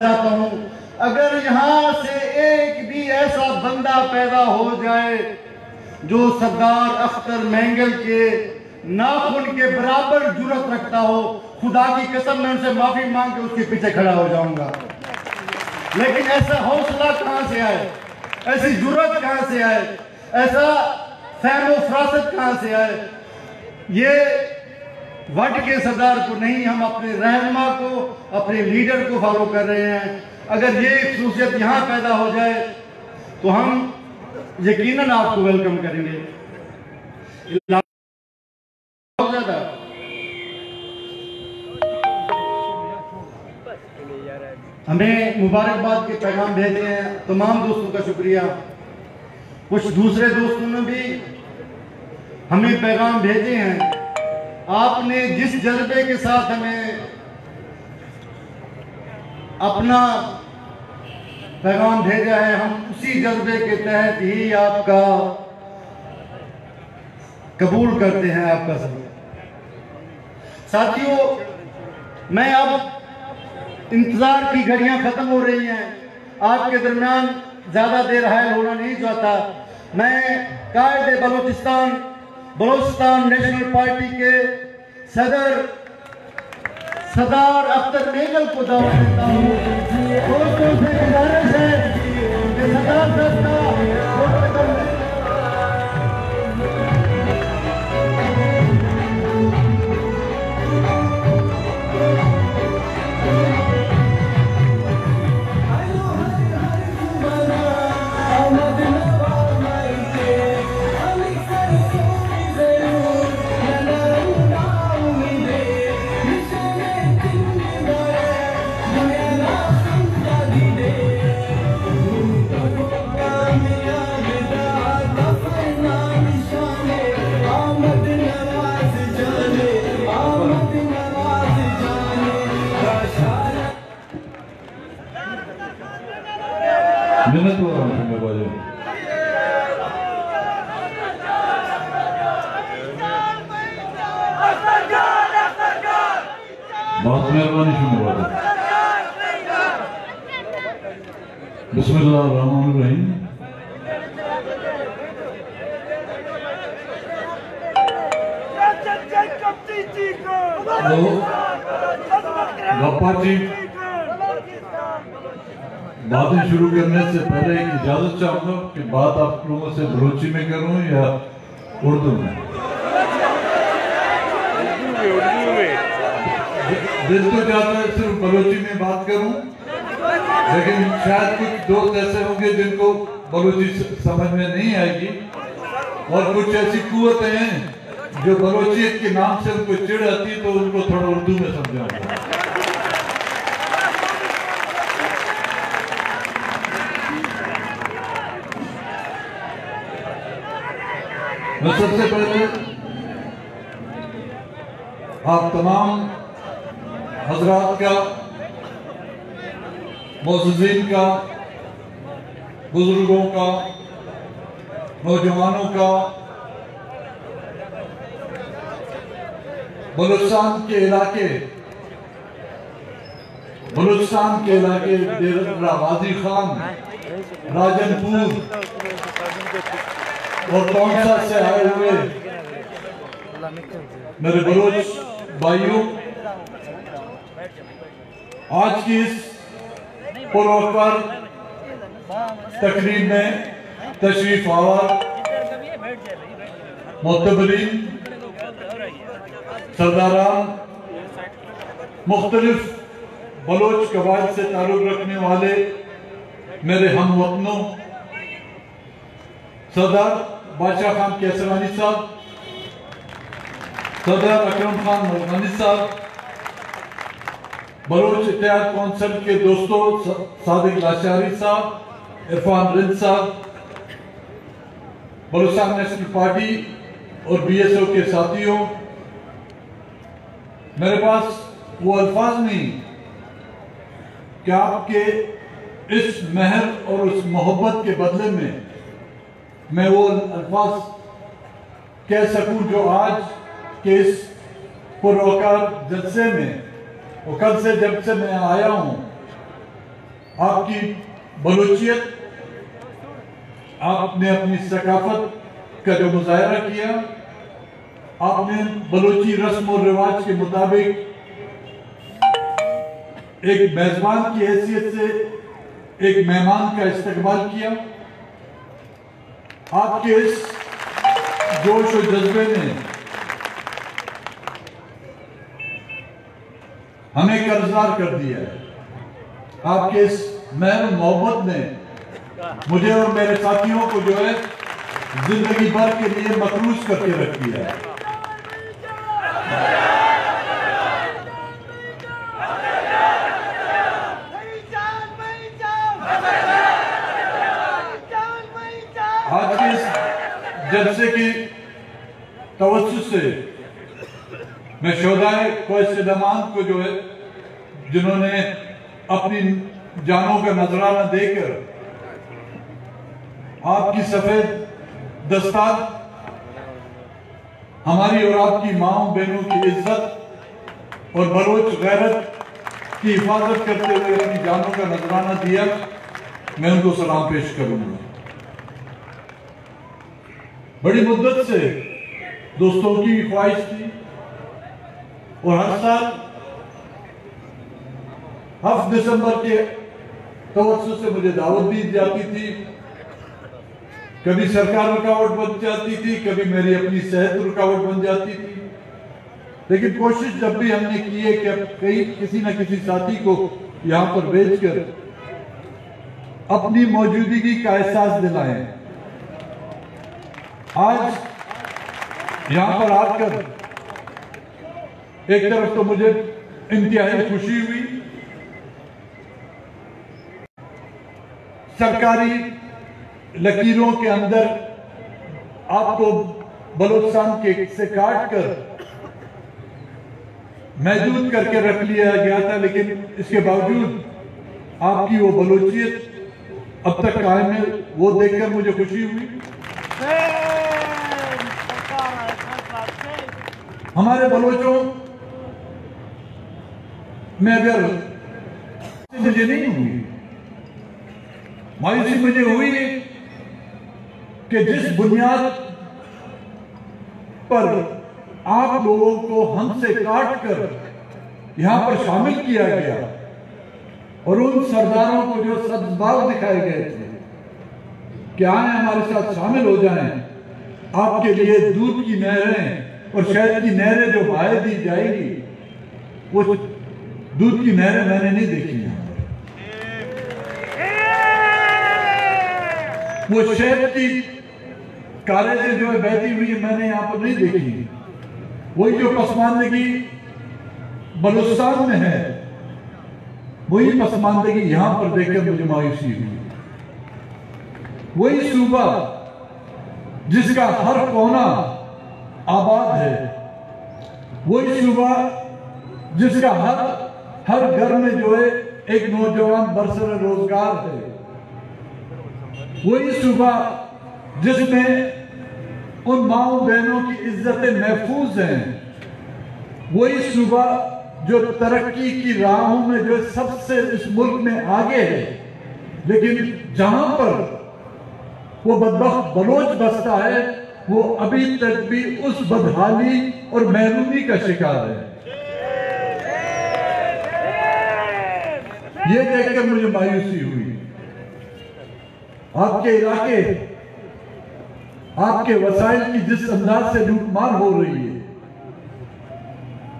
चाहता हूं, अगर यहां से एक भी ऐसा बंदा पैदा हो जाए जो सरदार अख्तर मेंगल के नाखून के बराबर जुर्रत रखता हो, खुदा की कसम मैं उनसे माफी मांग के उसके पीछे खड़ा हो जाऊंगा। लेकिन ऐसा हौसला कहां से आए, ऐसी जुर्रत कहां से आए, ऐसा फहम फरासत कहां से आए? ये वट के सरदार को नहीं, हम अपने रहनुमा को, अपने लीडर को फॉलो कर रहे हैं। अगर ये खसूसियत यहाँ पैदा हो जाए तो हम यकीनन आपको वेलकम करेंगे। हमें मुबारकबाद के पैगाम भेजे हैं, तमाम दोस्तों का शुक्रिया। कुछ दूसरे दोस्तों ने भी हमें पैगाम भेजे हैं। आपने जिस जज्बे के साथ हमें अपना पैगाम भेजा है, हम उसी जज्बे के तहत ही आपका कबूल करते हैं, आपका सब। साथियों, मैं अब इंतजार की घड़ियां खत्म हो रही हैं, आपके दरमियान ज्यादा देर हायल होना नहीं चाहता। मैं कायदे बलोचिस्तान नेशनल पार्टी के सदर सरदार अख्तर मेंगल को दावत देता हूँ। दोस्तों से गुजारिश है कि सरदार साहब का मिन्नत हो रहा हूँ मैं बाजू। बहुत मेहरबानी शुरू बाजू। बिस्मिल्लाहिर्रहमानिर्रहीम। गप्पा जी, बातें शुरू करने से पहले एक इजाजत चाहूंगा कि बात आप लोगों से बलोची में करूं या उर्दू में? दिल तो चाहता है सिर्फ बलोची में बात करूं, लेकिन शायद कुछ दोस्त ऐसे होंगे जिनको बलोची समझ में नहीं आएगी, और कुछ ऐसी कुव्वतें हैं जो बलोचियत के नाम से उनको चिढ़ आती है, तो उनको थोड़ा उर्दू में समझाऊंगा। मैं सबसे पहले आप तमाम हजरात का, मुअज़्ज़िज़ीन का, बुजुर्गों का, नौजवानों का, बलूचिस्तान के इलाके डेरा गाजी खान, राजनपुर और कौंसा से आए हुए मेरे बलोच भाइयों, आज की इस पुरवकार तकरीब में तशरीफ आवर मोतबरीन, सरदारान, मुख्तलिफ बलोच कबाइल से ताल्लुक रखने वाले मेरे हमवतनों, सरदार बादशाह खान कैसवानी साहब, सरदार अकरम खान मलकानी साहब, बलोच इत्तेहाद कौंसिल के दोस्तों सादिक लाशारी साहब, इरफान रिंद साहब, बलूचिस्तान नेशनल पार्टी और BSO के साथियों, मेरे पास वो अल्फाज नहीं कि आपके इस मेहर और उस मोहब्बत के बदले में मैं वो अल्फाज कह सकूं जो आज के इस पुरवकार जलसे में, और कल से जब से मैं आया हूं आपकी बलूचियत, आपने अपनी सकाफत का जो मुजाहरा किया, आपने बलूची रस्म और रिवाज के मुताबिक एक मेजबान की हैसियत से एक मेहमान का इस्तकबाल किया। आपके इस जोश और जज्बे ने हमें कर्जदार कर दिया है। आपके इस मेहर मोहब्बत ने मुझे और मेरे साथियों को जो है जिंदगी भर के लिए मखरूज करके रख दिया है। आज के इस जलसे की तवज्जुह से मैं शोहदाए ख्वाहिश दमान को जो है, जिन्होंने अपनी जानों का नजराना देकर आपकी सफेद दस्तार हमारी और आपकी माओ बहनों की इज्जत और बलोच गैरत की हिफाजत करते हुए अपनी जानों का नजराना दिया, मैं उनको सलाम पेश करूंगा। बड़ी मुद्दत से दोस्तों की ख्वाहिश थी और हर साल 7 दिसंबर के तवज्जुह से मुझे दावत दी जाती थी। कभी सरकार रुकावट बन जाती थी, कभी मेरी अपनी सेहत रुकावट बन जाती थी, लेकिन कोशिश जब भी हमने की है कि अब कहीं किसी न किसी साथी को यहां पर भेजकर अपनी मौजूदगी का एहसास दिलाएं। आज यहां पर आकर एक तरफ तो मुझे इंतहाई खुशी हुई, सरकारी लकीरों के अंदर आपको बलूचिस्तान के से काट कर महदूद करके रख लिया गया था, लेकिन इसके बावजूद आपकी वो बलूचियत अब तक कायम है, वो देखकर मुझे खुशी हुई। हमारे बलोचों में अगर मुझे नहीं हुई, मायूसी मुझे हुई कि जिस बुनियाद पर आप लोगों को हमसे काट कर यहां पर शामिल किया गया और उन सरदारों को जो सद्भाव दिखाए गए थे कि आए हमारे साथ शामिल हो जाएं, आपके लिए दूध की नहरें और शहद की नहरें जो बहाए दी जाएगी, वो दूध की नहरें मैंने नहीं देखी हैं। वो शहद की कारें जो है बहती हुई मैंने यहां पर नहीं देखी। वही जो पसमानदगी बलूचिस्तान में है, वही पसमानदगी यहां पर देखकर मुझे मायूसी हुई। वही सूबा जिसका हर कोना आबाद है, वही सूबा जिसका हर घर में जो है एक नौजवान बरसर रोजगार है, वही सूबा जिसमें उन माओ बहनों की इज्जतें महफूज हैं, वही सूबा जो तरक्की की राहों में जो सबसे इस मुल्क में आगे है, लेकिन जहां पर वो बदबख्त बलोच बसता है, वो अभी तक भी उस बदहाली और महरूमी का शिकार है। ये देखकर मुझे मायूसी हुई। आपके इलाके, आपके वसाइल की जिस अंदाज से लूटमार हो रही है,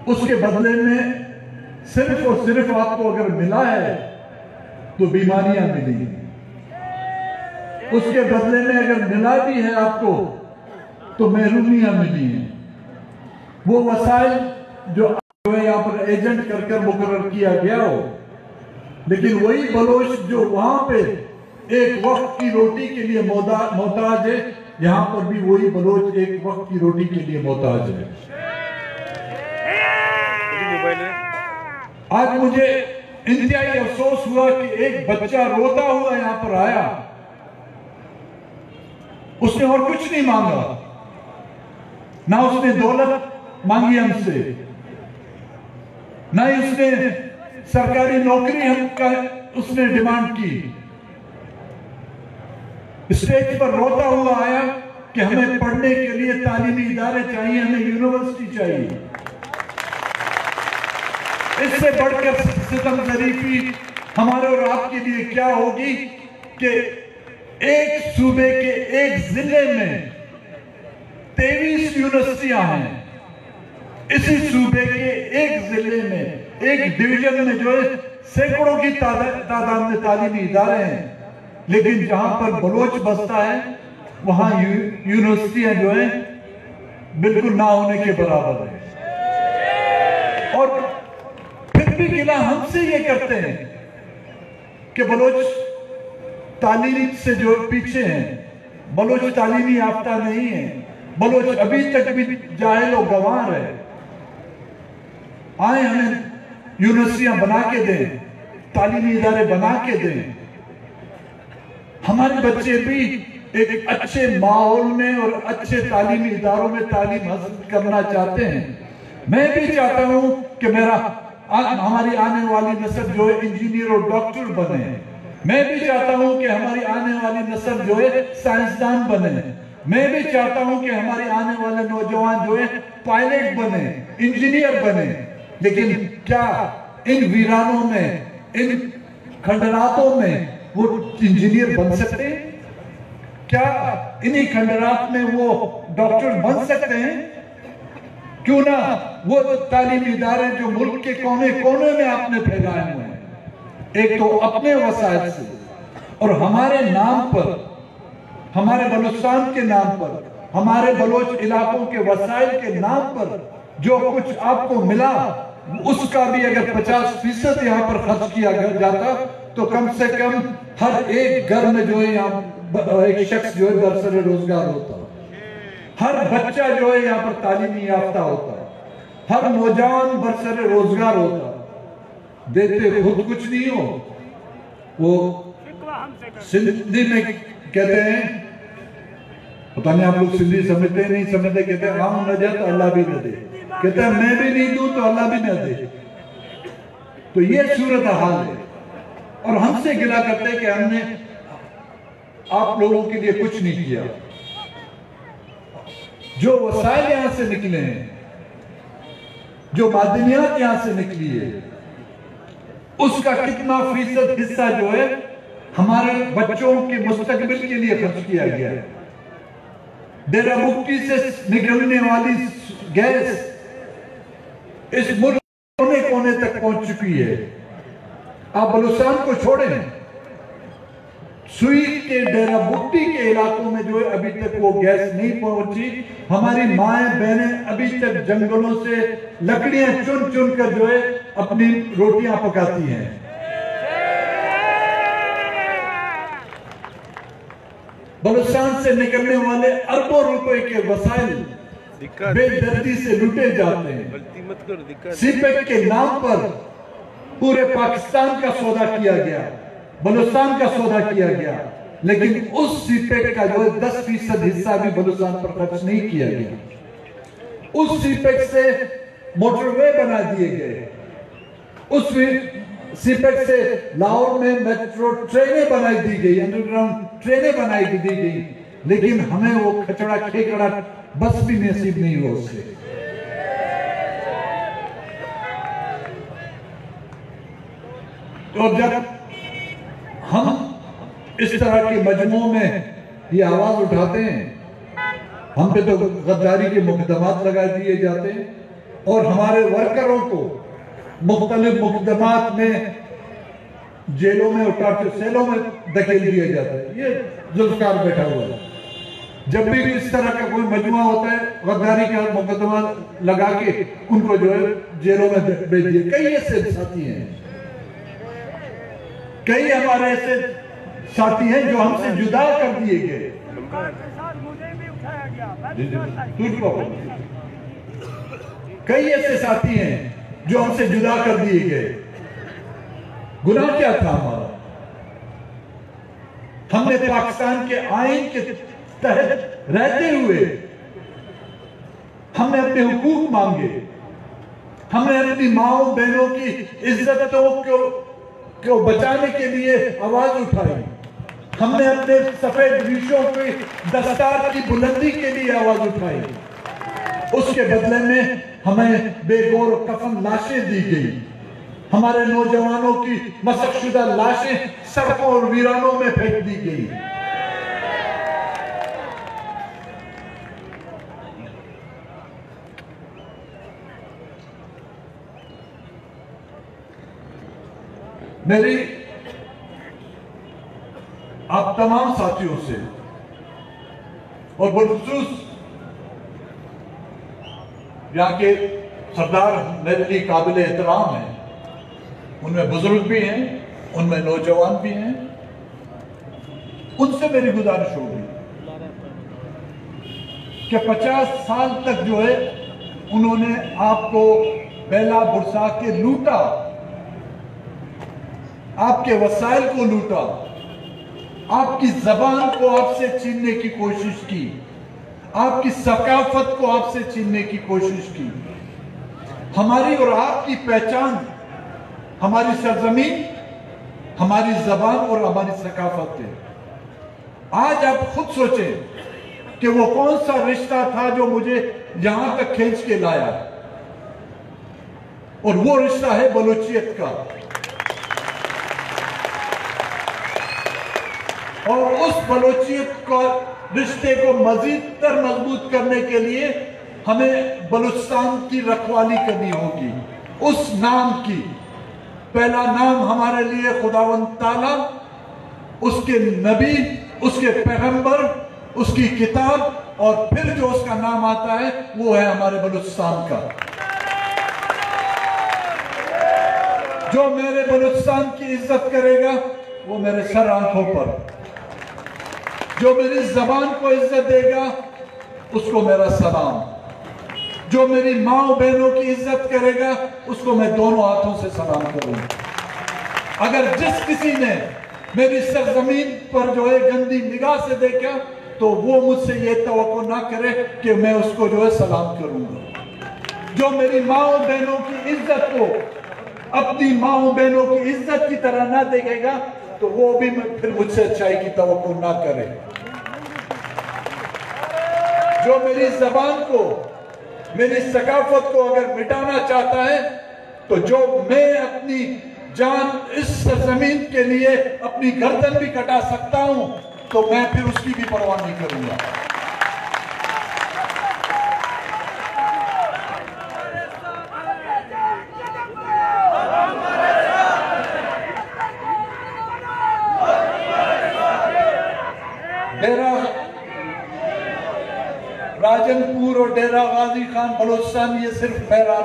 उसके बदले में सिर्फ और सिर्फ आपको अगर मिला है तो बीमारियां मिली, उसके बदले में अगर मिला भी है आपको तो महरूमियां मिली हैं। वो वसाइल जो यहां पर एजेंट कर मुकर्रर किया गया हो, लेकिन वही बलोच जो वहां पे एक वक्त की रोटी के लिए मोहताज है, यहां पर भी वही बलोच एक वक्त की रोटी के लिए मोहताज है। आज मुझे इंतहाई अफसोस हुआ कि एक बच्चा रोता हुआ यहां पर आया, उसने और कुछ नहीं मांगा, ना उसने दौलत मांगी हमसे, ना ही उसने सरकारी नौकरी हमका उसने डिमांड की, स्टेज पर रोता हुआ आया कि हमें पढ़ने के लिए तालीमी इदारे चाहिए, हमें यूनिवर्सिटी चाहिए। इससे बढ़कर सितम ज़रीफ़ी हमारे और आपके लिए क्या होगी कि एक सूबे के एक जिले में 23 यूनिवर्सिटियां हैं। इसी सूबे के एक जिले में, एक डिवीजन में जो है सैकड़ों की तादाद में तालीमी इदारे हैं, लेकिन जहां पर बलोच बसता है वहां यूनिवर्सिटियां जो है बिल्कुल ना होने के बराबर है। और फिर भी गिला हमसे ये करते हैं कि बलोच तालीम से जो पीछे हैं, बलोच तालीमी याफ्ता नहीं है, बलोच अभी तक भी जाहिल और गंवार है। आए हमें यूनिवर्सिटियां बना के दें, तालीमी इदारे बना के दें। हमारे बच्चे भी एक अच्छे माहौल में और अच्छे तालीमी इदारों में तालीम हासिल करना चाहते हैं। मैं भी चाहता हूं कि हमारी आने वाली नस्ल जो है इंजीनियर और डॉक्टर बने। मैं भी चाहता हूं कि हमारी आने वाली नस्ल जो है साइंसदान बने। मैं भी चाहता हूं कि हमारे आने वाले नौजवान जो है पायलट बने, इंजीनियर बने। लेकिन क्या इन वीरानों में, इन खंडरातों में वो इंजीनियर बन सकते हैं? क्या इन्हीं खंडरात में वो डॉक्टर बन सकते हैं? क्यों ना वो तालीमी इदारे जो मुल्क के कोने कोने में आपने फैलाए हुए हैं, एक तो अपने वसाइल से और हमारे नाम पर, हमारे बलूचिस्तान के नाम पर, हमारे बलोच इलाकों के वसाइल के नाम पर जो कुछ आपको मिला, उसका भी अगर 50% यहाँ पर खर्च किया जाता तो कम से कम हर एक घर में जो है यहाँ एक शख्स जो है बरसरे रोजगार होता, हर बच्चा जो है यहाँ पर तालीमी याफ्ता होता, हर नौजवान बरसरे रोजगार होता। देते खुद कुछ नहीं हो। वो सिंधी में कहते हैं, पता नहीं आप लोग सिंधी समझते नहीं समझते, कहते हैं हम न दे तो अल्लाह भी न दे, कहते हैं मैं भी नहीं दूं तो अल्लाह भी न दे। तो ये सूरत हाल है और हमसे गिला करते हैं कि हमने आप लोगों के लिए कुछ नहीं किया। जो वसाइल यहां से निकले हैं, जो मादनियात यहां से निकली है, उसका कितना फीसद हिस्सा जो है हमारे बच्चों के मुस्तकबिल के लिए खर्च किया गया है। डेरा मुक्ति से निकलने वाली गैस इस मुल्क कोने कोने तक पहुंच चुकी है। आप बलूचिस्तान को छोड़ें, सुई के डेरा बुट्टी के इलाकों में जो है अभी तक वो गैस नहीं पहुंची। हमारी माएं बहनें अभी तक जंगलों से लकड़ियां चुन चुन कर जो है अपनी रोटियां पकाती हैं। बलूचिस्तान से निकलने वाले अरबों रुपए के वसाइल बेदर्दी से लूटे जाते हैं। सीपेक के नाम पर पूरे पाकिस्तान का सौदा किया गया, बलूचिस्तान का सौदा किया गया, लेकिन उस सीपेक का जो है 10% हिस्सा भी बलूचिस्तान पर खर्च नहीं किया गया। उस सीपेक से मोटरवे बना दिए गए, उस सीपेक से लाहौर में मेट्रो ट्रेनें बनाई दी गई, अंडरग्राउंड ट्रेनें बनाई दी गई, लेकिन हमें वो खचड़ा खेकड़ा बस भी नसीब नहीं हुआ उससे। और जब हम इस तरह के मजमू में ये आवाज उठाते हैं, हम पे तो गद्दारी के मुकदमात लगा दिए जाते हैं और हमारे वर्करों को मुख्तलिफ मुकदमात में जेलों में और टार्चर सेलों में धकेल दिया जाता है। ये जुल्फकार बैठा हुआ है। जब भी इस तरह का कोई मजमुआ होता है, गद्दारी का मुकदमा लगा के उनको जो है जेलों में भेज दिए। कई ऐसे साथी हैं, कई हमारे ऐसे साथी हैं जो हमसे जुदा कर दिए गए। कई ऐसे साथी हैं जो हमसे जुदा कर दिए गए। गुनाह क्या था हमारा? हमने पाकिस्तान के आईन के तहत रहते हुए हमने अपने हुकूक मांगे, हमने अपनी माओ बहनों की इज्जतों को को बचाने के लिए आवाज उठाई, हमने अपने सफेद रीशों की दस्तार की बुलंदी के लिए आवाज उठाई। उसके बदले में हमें बेगौर कफन लाशें दी गई, हमारे नौजवानों की मशकशुदा लाशें सड़कों और वीरानों में फेंक दी गई। मेरी आप तमाम साथियों से और बिलखुसूस यहाँ के सरदार मेरे लिए काबिल एहतराम हैं, उनमें बुजुर्ग भी हैं, उनमें नौजवान भी हैं, उनसे मेरी गुजारिश होगी कि 50 साल तक जो है उन्होंने आपको बेला बुरसा के लूटा, आपके वसाइल को लूटा, आपकी जबान को आपसे छीनने की कोशिश की, आपकी सकाफत को आपसे छीनने की कोशिश की। हमारी और आपकी पहचान हमारी सरजमीन, हमारी जबान और हमारी सकाफत है। आज आप खुद सोचें कि वो कौन सा रिश्ता था जो मुझे यहां तक खींच के लाया, और वो रिश्ता है बलूचियत का। और उस बलूचियत का रिश्ते को मजीद तर मजबूत करने के लिए हमें बलूचिस्तान की रखवाली करनी होगी। उस नाम की, पहला नाम हमारे लिए खुदावंद ताला, उसके नबी, उसके पैगंबर, उसकी किताब, और फिर जो उसका नाम आता है वो है हमारे बलूचिस्तान का। जो मेरे बलूचिस्तान की इज्जत करेगा वो मेरे सर आंखों पर, जो मेरी जबान को इज्जत देगा उसको मेरा सलाम, जो मेरी माँ बहनों की इज्जत करेगा उसको मैं दोनों हाथों से सलाम करूंगा। अगर जिस किसी ने मेरी सरजमीन पर जो है गंदी निगाह से देखा तो वो मुझसे ये तवक्को ना करे कि मैं उसको जो है सलाम करूंगा। जो मेरी माँ बहनों की इज्जत को अपनी माँ बहनों की इज्जत की तरह ना देखेगा तो वो भी फिर मुझसे अच्छाई की तवक्को ना करे। जो मेरी जबान को, मेरी सकाफत को अगर मिटाना चाहता है, तो जो मैं अपनी जान इस सरजमीन के लिए अपनी गर्दन भी कटा सकता हूं तो मैं फिर उसकी भी परवाह नहीं करूंगा। डेरा राजनपुर और डेरा गाजी खान बलूचिस्तान ये सिर्फ मेरा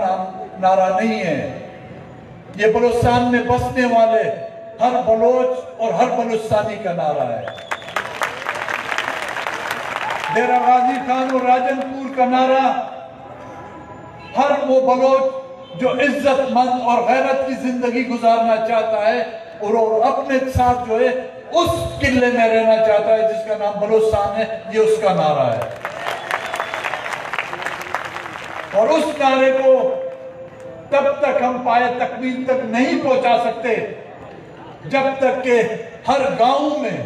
नारा नहीं है, ये बलूचिस्तान में बसने वाले हर बलोच और हर बलूचिस्तानी का नारा है। डेरा गाजी खान और राजनपुर का नारा हर वो बलोच जो इज्जतमंद और गैरत की जिंदगी गुजारना चाहता है और अपने साथ जो है उस किले में रहना चाहता है जिसका नाम बलूचिस्तान है, ये उसका नारा है। और उस नारे को तब तक हम पाए तकमील तक नहीं पहुंचा सकते जब तक के हर गांव में,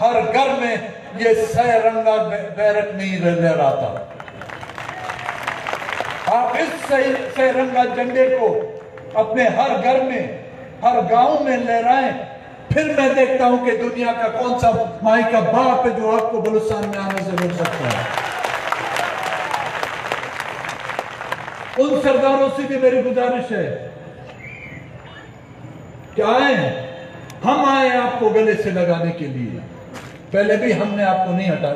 हर घर में ये सहरंगा बैरक नहीं लहराता। आप इस सहरंगा झंडे को अपने हर घर में, हर गांव में लहराएं, फिर मैं देखता हूं कि दुनिया का कौन सा माई का बाप है जो आपको बलूचिस्तान में आने से रोक सकता है। उन सरदारों से भी मेरी गुजारिश है कि आए, हम आए आपको गले से लगाने के लिए। पहले भी हमने आपको नहीं हटा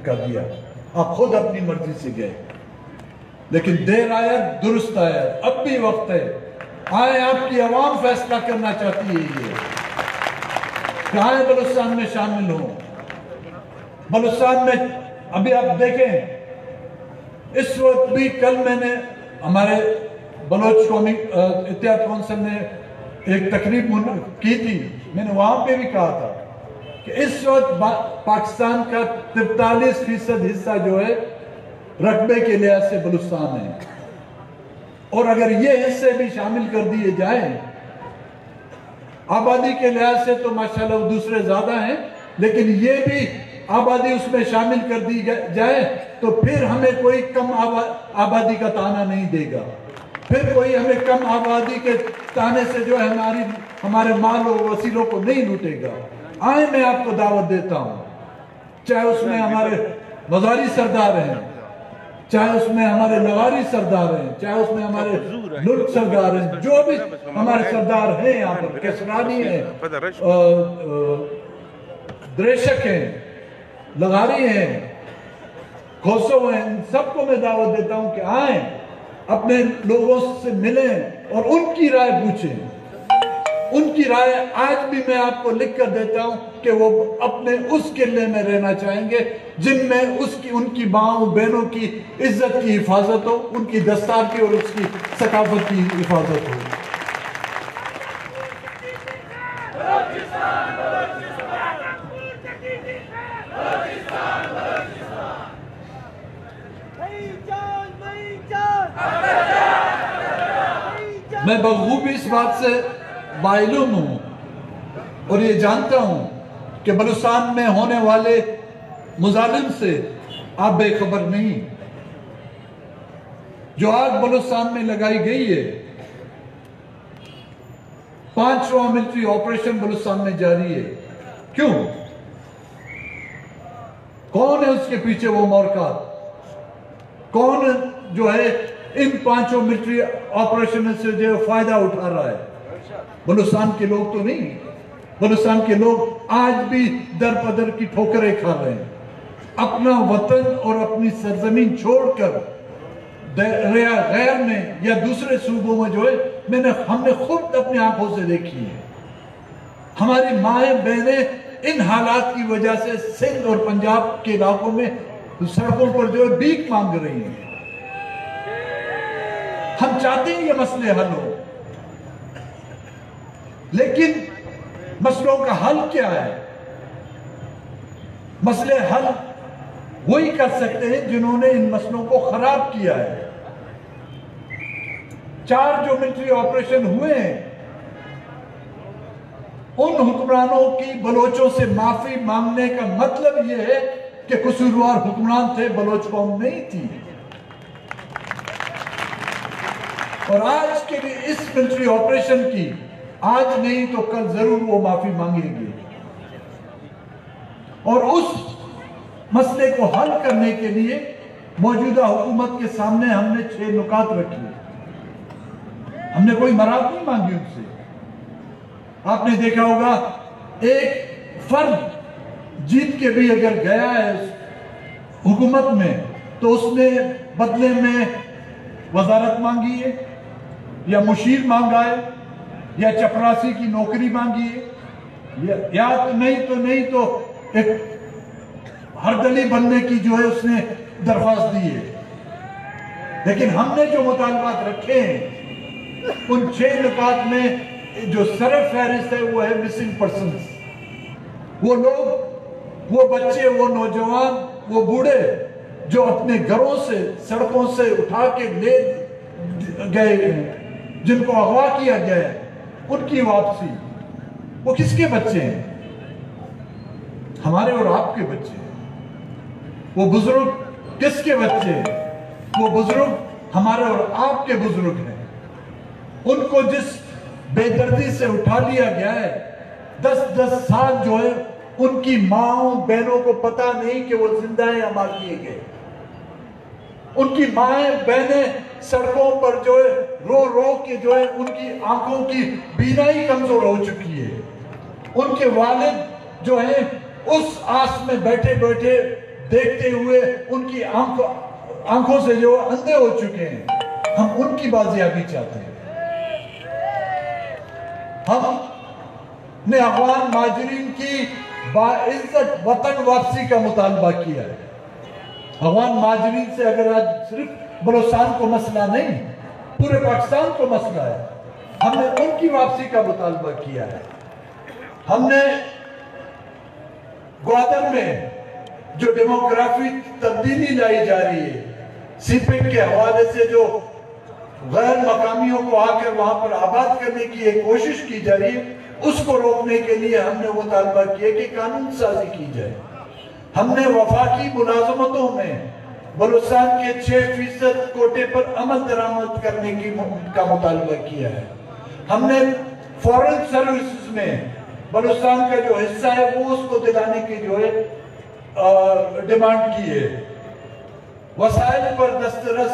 कर दिया, आप खुद अपनी मर्जी से गए, लेकिन देर आया दुरुस्त आया, अब भी वक्त है। आए, आपकी आवाम फैसला करना चाहती है ये कहाँ है बलूचिस्तान में शामिल हो। बलूचिस्तान में अभी आप देखें, इस वक्त भी कल मैंने हमारे बलोच कौमी इत्तेहाद कौंसिल ने एक तकरीब की थी, मैंने वहां पे भी कहा था कि इस वक्त पाकिस्तान का 43% हिस्सा जो है रकबे के लिहाज से बलूचिस्तान है, और अगर ये हिस्से भी शामिल कर दिए जाए आबादी के लिहाज से तो माशाल्लाह दूसरे ज्यादा हैं, लेकिन ये भी आबादी उसमें शामिल कर दी जाए तो फिर हमें कोई कम आबादी का ताना नहीं देगा, फिर कोई हमें कम आबादी के ताने से जो है हमारे माल और वसीलों को नहीं लूटेगा। आए, मैं आपको दावत देता हूं, चाहे उसमें हमारे मज़ारी सरदार हैं, चाहे उसमें हमारे लगारी सरदार हैं, चाहे उसमें हमारे लुट सरदार हैं, जो भी हमारे सरदार हैं, यहाँ पर केसरानी हैं, द्रेशक हैं, लगारी हैं, खोसो हैं, इन सबको मैं दावत देता हूं कि आए, अपने लोगों से मिलें और उनकी राय पूछें। उनकी राय आज भी मैं आपको लिख कर देता हूं कि वो अपने उस किले में रहना चाहेंगे जिनमें उनकी माओ बहनों की इज्जत की हिफाजत हो, उनकी दस्तार की और उसकी सकाफत की हिफाजत हो। मैं बखूबी इस बात से मालूम हूं और ये जानता हूं कि बलूचिस्तान में होने वाले मुजालिम से आप बेखबर नहीं। जो आग बलूचिस्तान में लगाई गई है, 5वां मिलिट्री ऑपरेशन बलूचिस्तान में जारी है। क्यों? कौन है उसके पीछे वो मोरका? कौन जो है इन 5 मिलिट्री ऑपरेशन से जो फायदा उठा रहा है? बलूचिस्तान के लोग तो नहीं। बलूचिस्तान के लोग आज भी दर पदर की ठोकरें खा रहे हैं। अपना वतन और अपनी सरजमीन छोड़कर गैर में या दूसरे सूबों में जो है हमने खुद अपनी आंखों से देखी है। हमारी माएं बहनें इन हालात की वजह से सिंध और पंजाब के इलाकों में सड़कों पर जो है भीख मांग रही हैं। हम चाहते हैं ये मसले हल हो, लेकिन मसलों का हल क्या है? मसले हल वही कर सकते हैं जिन्होंने इन मसलों को खराब किया है। 4 जो मिलिट्री ऑपरेशन हुए हैं, उन हुक्मरानों की बलोचों से माफी मांगने का मतलब यह है कि कसूरवार हुक्मरान थे, बलोच कौम नहीं थी। और आज के लिए इस मिलिट्री ऑपरेशन की आज नहीं तो कल जरूर वो माफी मांगेंगे। और उस मसले को हल करने के लिए मौजूदा हुकूमत के सामने हमने 6 नुकात रखी। हमने कोई मराद नहीं मांगी उनसे। आपने देखा होगा, एक फर्द जीत के भी अगर गया है हुकूमत में तो उसने बदले में वजारत मांगी है, या मुशीर मांगा है, या चपरासी की नौकरी मांगी है, या तो नहीं तो एक हरदली बनने की जो है उसने दरख्वास्त दी है। लेकिन हमने जो मुतालबात रखे हैं उन 6 नुकात में जो सर फहरिस्त है वो है मिसिंग पर्सन्स। वो लोग, वो बच्चे, वो नौजवान, वो बूढ़े जो अपने घरों से, सड़कों से उठा के ले गए हैं, जिनको अगवा किया गया है, उनकी वापसी। वो किसके बच्चे हैं? हमारे और आपके बच्चे। वो बुजुर्ग किसके बच्चे हैं? वो बुजुर्ग हमारे और आपके बुजुर्ग हैं। उनको जिस बेदर्दी से उठा लिया गया है, 10-10 साल जो है उनकी माओ बहनों को पता नहीं कि वो जिंदा है या मार दिए गए। उनकी माएं बहनें सड़कों पर जो है रो रो के जो है उनकी आंखों की बीनाई कमजोर हो चुकी है। उनके वालिद जो है उस आस में बैठे बैठे देखते हुए उनकी आंखों से जो अंधे हो चुके हैं। हम उनकी बाजियाबी चाहते हैं। हमने अफगान माजरीन की बाइज्जत वतन वापसी का मुतालबा किया है। अफगान माजरीन से अगर आज सिर्फ बलूचिस्तान को मसला नहीं, पूरे पाकिस्तान को मसला है, हमने उनकी वापसी का मुतालबा किया है। हमने ग्वादर में जो डेमोग्राफी तब्दीली लाई जा रही है, सीपेक के हवाले से जो गैर मकामियों को आकर वहां पर आबाद करने की एक कोशिश की जा रही है, उसको रोकने के लिए हमने मुतालबा किया कि कानून साजी की जाए। हमने वफाकी मुलाजमतों में बलूचिस्तान के 6% कोटे पर अमल दरामद करने का मुतालबा किया है। हमने फॉरेन सर्विसेज में बलूचिस्तान का जो हिस्सा है वो उसको दिलाने की जो है डिमांड की है। वसाइल पर दस्तरस,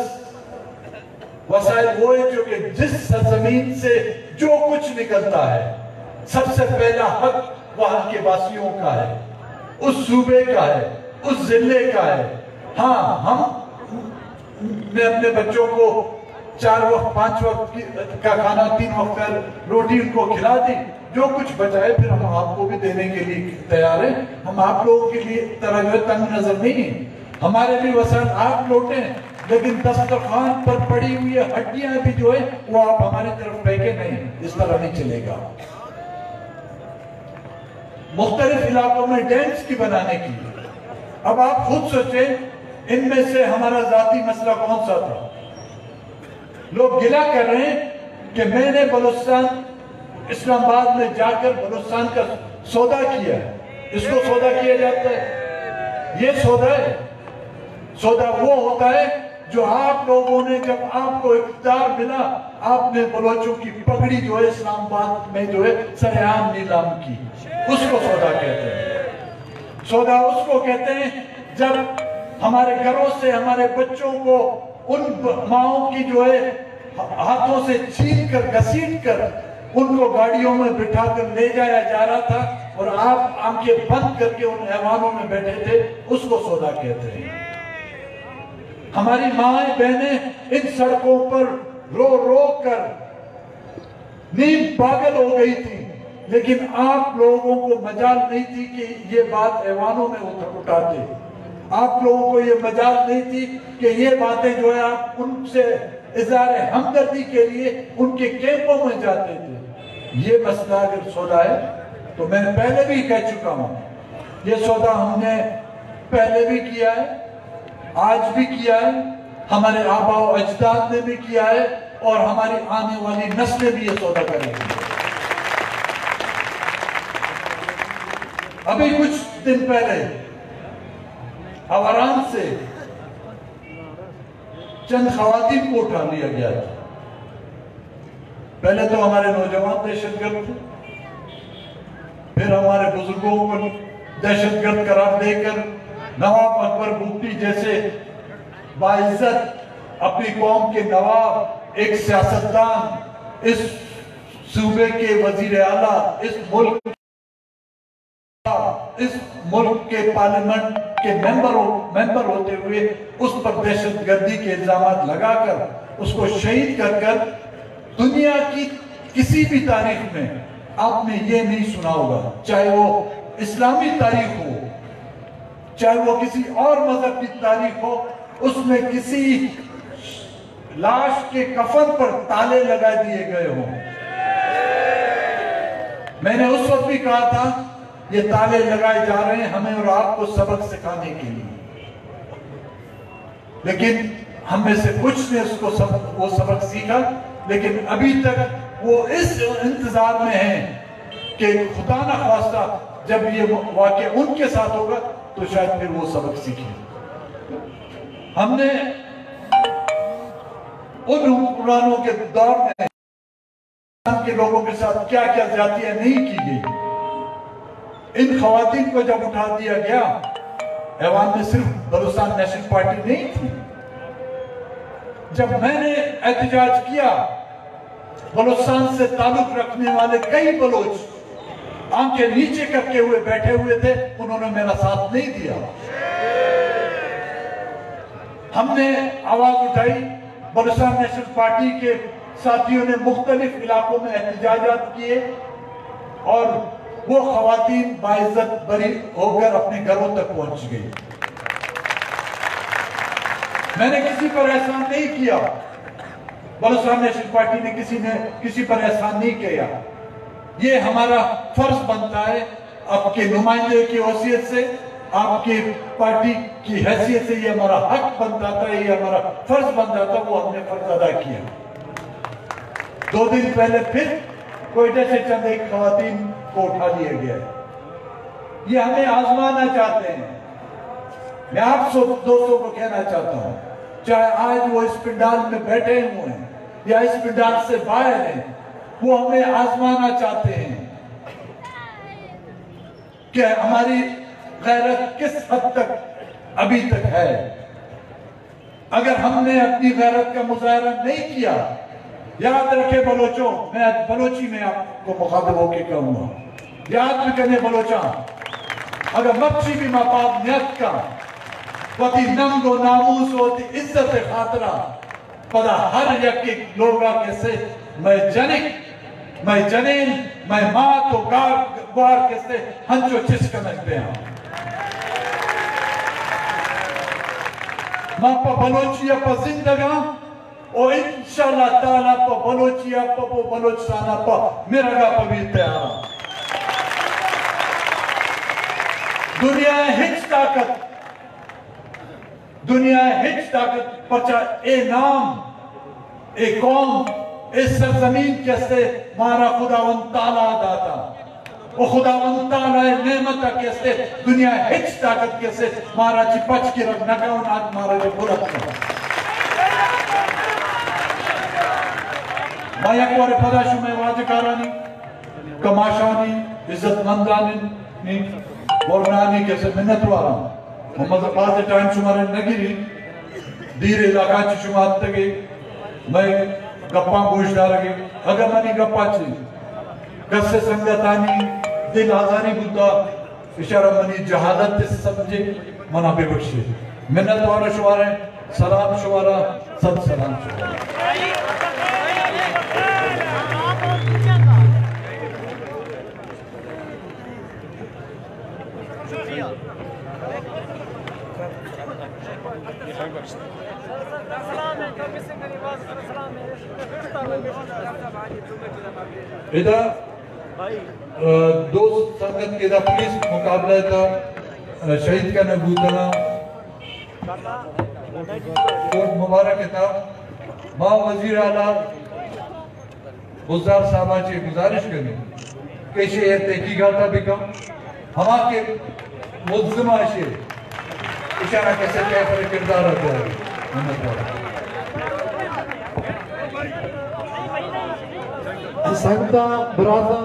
वसाइल वो है जो कि जिस सरजमीन से जो कुछ निकलता है सबसे पहला हक वहां के वासियों का है, उस सूबे का है, उस जिले का है। हाँ, मैं अपने बच्चों को 4 वक्त 5 वक्त का खाना 3 वक्त का रोटी उनको खिला दी, जो कुछ बचाए फिर हम आपको भी देने के लिए तैयार हैं। हम आप लोगों के लिए तरह जो तंग नजर नहीं है, हमारे भी वसाइल आप लौटे, लेकिन दस्तरखान पर पड़ी हुई हड्डियां भी जो है वो आप हमारी तरफ फेंके नहीं, इस तरह नहीं चलेगा। मुख्तलिफ इलाकों में डैम्स की बनाने की, अब आप खुद सोचें इनमें से हमारा जाती मसला कौन सा था। लोग गिला कर रहे हैं कि मैंने बलूचिस्तान इस्लामाबाद में जाकर बलूचिस्तान का सौदा किया है। इसको सौदा किया जाता है, ये सौदा है। सौदा वो होता है जो आप लोगों ने, जब आपको इख्तियार मिला, आपने बलोचों की पगड़ी जो है इस्लामाबाद में जो है सरेआम नीलाम की, उसको सौदा कहते हैं। सौदा उसको कहते हैं जब हमारे घरों से हमारे बच्चों को उन माओं की जो है हाथों से छीन कर घसीट कर उनको गाड़ियों में बिठाकर ले जाया जा रहा था और आप आंखें बंद करके उन ऐवानों में बैठे थे, उसको सौदा कहते हैं। हमारी माएं बहनें इन सड़कों पर रो रो कर नींद पागल हो गई थी, लेकिन आप लोगों को मजाल नहीं थी कि ये बात ऐवानों में उठाते। आप लोगों को ये मजाल नहीं थी कि ये बातें जो है आप उनसे इज़हार हमदर्दी के लिए उनके कैंपों में जाते थे। ये मसला अगर सौदा है तो मैं पहले भी कह चुका हूं, ये सौदा हमने पहले भी किया है, आज भी किया है, हमारे आबा और अजदाद ने भी किया है और हमारी आने वाली नस्लें भी ये सौदा करेंगी। अभी कुछ दिन पहले अवारान से चंद खवातीन को उठा लिया गया था। पहले तो हमारे नौजवान दहशतगर्द थे, फिर हमारे बुजुर्गों को दहशतगर्द करार देकर नवाब अकबर बुगटी जैसे बाइज्जत अपनी कौम के नवाब, एक सियासतदान, इस सूबे के वजीर आला, इस मुल्क के पार्लियामेंट के मेंबर होते हुए उस पर दहशतगर्दी के इल्जामात लगाकर उसको शहीद कर कर, दुनिया की किसी भी तारीख में आपने ये नहीं सुना होगा, चाहे वो इस्लामी तारीख हो, चाहे वो किसी और मजहब की तारीख हो, उसमें किसी लाश के कफन पर ताले लगा दिए गए हों। मैंने उस वक्त भी कहा था ये ताले लगाए जा रहे हैं हमें और आपको सबक सिखाने के लिए, लेकिन हम में से कुछ ने उसको वो सबक सीखा, लेकिन अभी तक वो इस इंतजार में है कि खुदा ना खास्ता जब ये वाकया उनके साथ होगा तो शायद फिर वो सबक सीखे। हमने उन हुक्मरानों के दौर में के लोगों के साथ क्या क्या ज्यादतियां नहीं की गई, इन खवातीन को जब उठा दिया गया, ऐवान में सिर्फ बलूचिस्तान नेशनल पार्टी नहीं थी। जब मैंने एहतजाज किया, बलूचिस्तान से ताल्लुक रखने वाले कई बलोच आंखें नीचे करके हुए बैठे हुए थे, उन्होंने मेरा साथ नहीं दिया। हमने आवाज उठाई, बलूचिस्तान नेशनल पार्टी के साथियों ने मुख्तलिफ इलाकों में एहतजाजात किए और वो खवातीन बाइज्जत बरी होकर अपने घरों तक पहुंच गई। मैंने किसी पर एहसान नहीं किया, बलूचिस्तान नेशनल पार्टी ने किसी पर एहसान नहीं किया। ये हमारा फर्ज बनता है, आपके नुमाइंदे की हैसियत से, आपकी पार्टी की हैसियत से ये हमारा हक बनता था, ये हमारा फर्ज बनता था, वो हमने फर्ज अदा किया। 2 दिन पहले फिर कोयटे से चंद एक खवातीन को उठा लिया गया है। ये हमें आजमाना चाहते हैं। मैं आप सब दोस्तों को कहना चाहता हूं, चाहे आज वो इस पिंडाल में बैठे हुए हैं या इस पिंडाल से बाहर हैं, वो हमें आजमाना चाहते हैं कि हमारी गैरत किस हद तक अभी तक है। अगर हमने अपनी गैरत का मुजाहरा नहीं किया, याद रखे बलोचों, मैं बलोची में आपको मुखातिब होकर कहूंगा, याद रखने बलोचा, अगर मच्छी भी मापाद नियत का वती नंगो नामूस होती इज्जत खातरा पदा हर यक लोगा कैसे मैं जनीन मैं माँ तो ग्वार कैसे हंचो चिस्क पे माँ पा बलोचिया पा जिंदगा और इंशाल्लाह ताला पा बलोचिया पा बलोचसाना पा मेरा गा पवित्र तैयार दुनिया हिच ताकत पचा ए नाम ए कौम इस सरजमीन कैसे मारा खुदावन ताला दाता वो खुदावन ताला नेमत कैसे दुनिया हिच ताकत कैसे मारा चिपच के रख नकाउन आज मारा जो बुरा माया को अरे पदाशु में वाजकारानी कमाशानी इज्जतमंदानी बोलनानी कैसे मिन्नत वाला मोहम्मद अब्बास टाइम शुमार नगिरी धीरे इलाका ची शुमार तक मैं गप्पा गोश्तदार के अगर मनी गप्पा ची कस्से संगतानी दिल आजारी बुद्धा इशारा मनी जहादत समझे मना पे बख्शे मिन्नत वाला शुमार है सलाम शुमारा सब सलाम शुमारा इधर दोस्त संगत के पुलिस मुकाबला था शहीद का नबूतना कोर्ट मुबारक था माँ वजीर आला गुजार साहबा से गुजारिश करी कैसे ये तहकीकात बिकम हमा के मुल्ज़िमा से इशारा कैसे कैफर किरदार होता है संगता बरादा